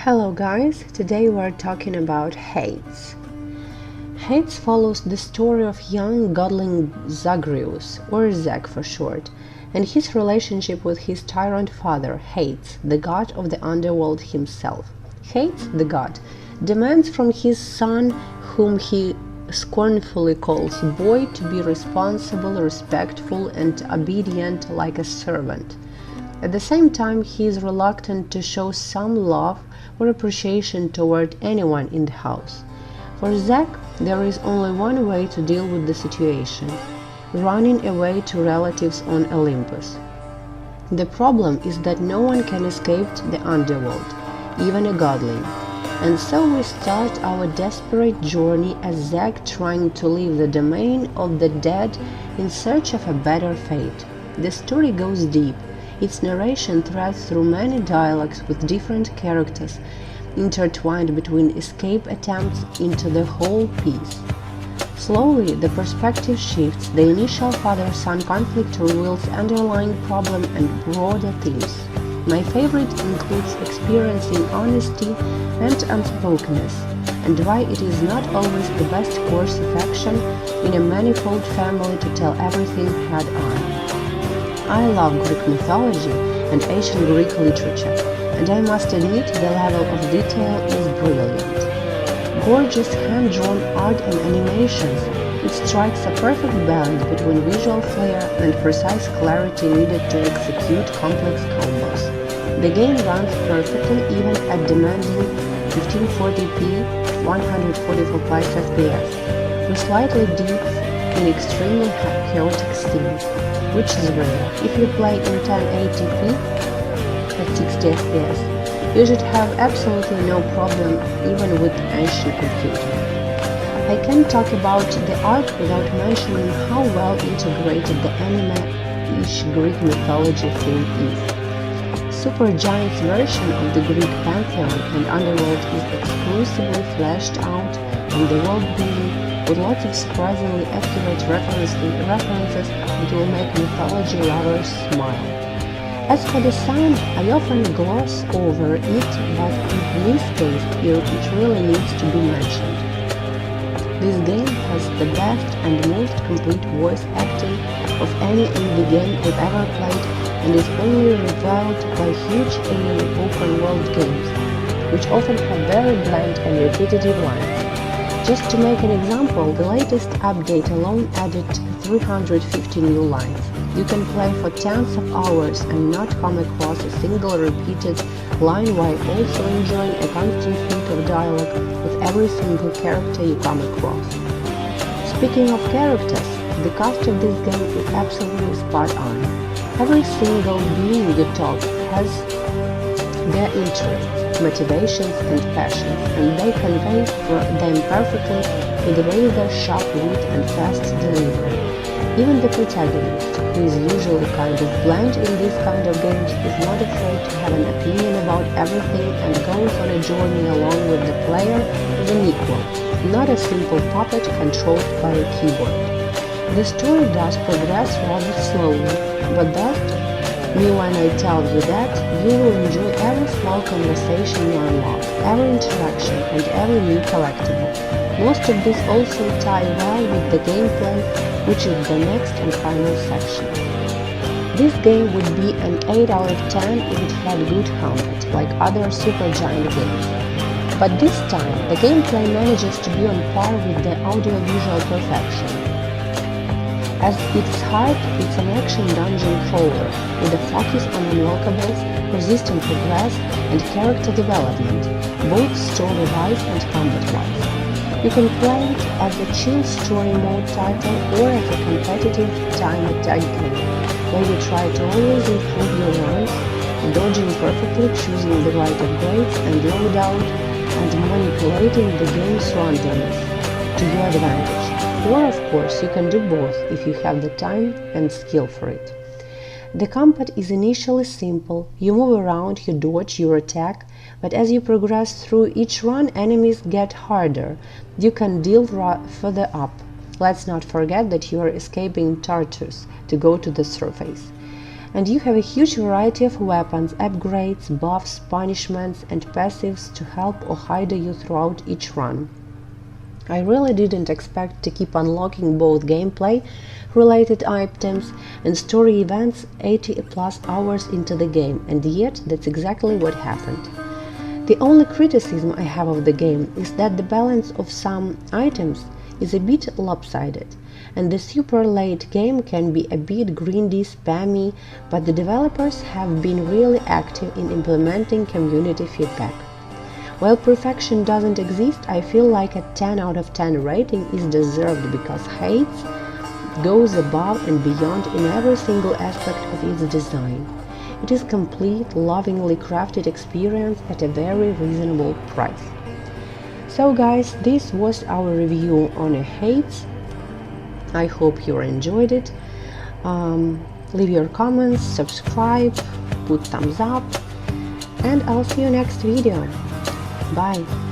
Hello guys, today we're talking about Hades. Hades follows the story of young godling Zagreus, or Zeg for short, and his relationship with his tyrant father, Hades, the god of the underworld himself. Hades, the god, demands from his son, whom he scornfully calls boy, to be responsible, respectful, and obedient like a servant. At the same time, he is reluctant to show some love or appreciation toward anyone in the house. For Zeg, there is only one way to deal with the situation: running away to relatives on Olympus. The problem is that no one can escape the underworld, even a godling. And so we start our desperate journey as Zeg trying to leave the domain of the dead in search of a better fate. The story goes deep. Its narration threads through many dialogues with different characters, intertwined between escape attempts into the whole piece. Slowly, the perspective shifts, the initial father-son conflict reveals underlying problem and broader themes. My favorite includes experiencing honesty and unspokenness, and why it is not always the best course of action in a manifold family to tell everything head-on. I love Greek mythology and ancient Greek literature, and I must admit the level of detail is brilliant. Gorgeous hand-drawn art and animations, it strikes a perfect balance between visual flair and precise clarity needed to execute complex combos. The game runs perfectly even at demanding 1540p 144 FPS, with slightly dips in extremely chaotic scenes, which is rare. If you play in 1080p at 60 FPS, you should have absolutely no problem even with ancient computing. I can't talk about the art without mentioning how well integrated the anime-ish Greek mythology theme is. Supergiant's version of the Greek pantheon and underworld is exclusively fleshed out, and the world building with lots of surprisingly accurate references that will make mythology lovers smile. As for the sound, I often gloss over it, but in this case it really needs to be mentioned. This game has the best and most complete voice acting of any indie game I've ever played, and is only rivaled by huge indie open-world games, which often have very bland and repetitive lines. Just to make an example, the latest update alone added 350 new lines. You can play for tens of hours and not come across a single repeated line, while also enjoying a constant flow of dialogue with every single character you come across. Speaking of characters, the cast of this game is absolutely spot on. Every single being you talk has their interests, motivations, and passions, and they convey them perfectly with razor-sharp wit and fast delivery. Even the protagonist, who is usually kind of bland in these kind of games, is not afraid to have an opinion about everything and goes on a journey along with the player as an equal, not a simple puppet controlled by a keyboard. The story does progress rather slowly, but that when I tell you that, you will enjoy every small conversation you unlock, every interaction, and every new collectible. Most of this also tie well with the gameplay, which is the next and final section. This game would be an 8 out of 10 if it had good combat, like other Supergiant games. But this time, the gameplay manages to be on par with the audiovisual perfection. At its heart, it's an action dungeon crawler with a focus on unlockables, persistent progress, and character development, both story-wise and combat-wise. You can play it as a chill story mode title or as a competitive time attack game, where you try to always improve your runs, dodging perfectly, choosing the right upgrades and loadout, and manipulating the game's randomness to your advantage. Or, of course, you can do both if you have the time and skill for it. The combat is initially simple. You move around, you dodge, you attack, but as you progress through each run, enemies get harder. You can deal further up. Let's not forget that you are escaping Tartarus to go to the surface. And you have a huge variety of weapons, upgrades, buffs, punishments, and passives to help or hinder you throughout each run. I really didn't expect to keep unlocking both gameplay-related items and story events 80+ hours into the game, and yet that's exactly what happened. The only criticism I have of the game is that the balance of some items is a bit lopsided, and the super late game can be a bit grindy, spammy, but the developers have been really active in implementing community feedback. While perfection doesn't exist, I feel like a 10 out of 10 rating is deserved because Hades goes above and beyond in every single aspect of its design. It is a complete, lovingly crafted experience at a very reasonable price. So guys, this was our review on Hades. I hope you enjoyed it. Leave your comments, subscribe, put thumbs up, and I'll see you next video. Bye!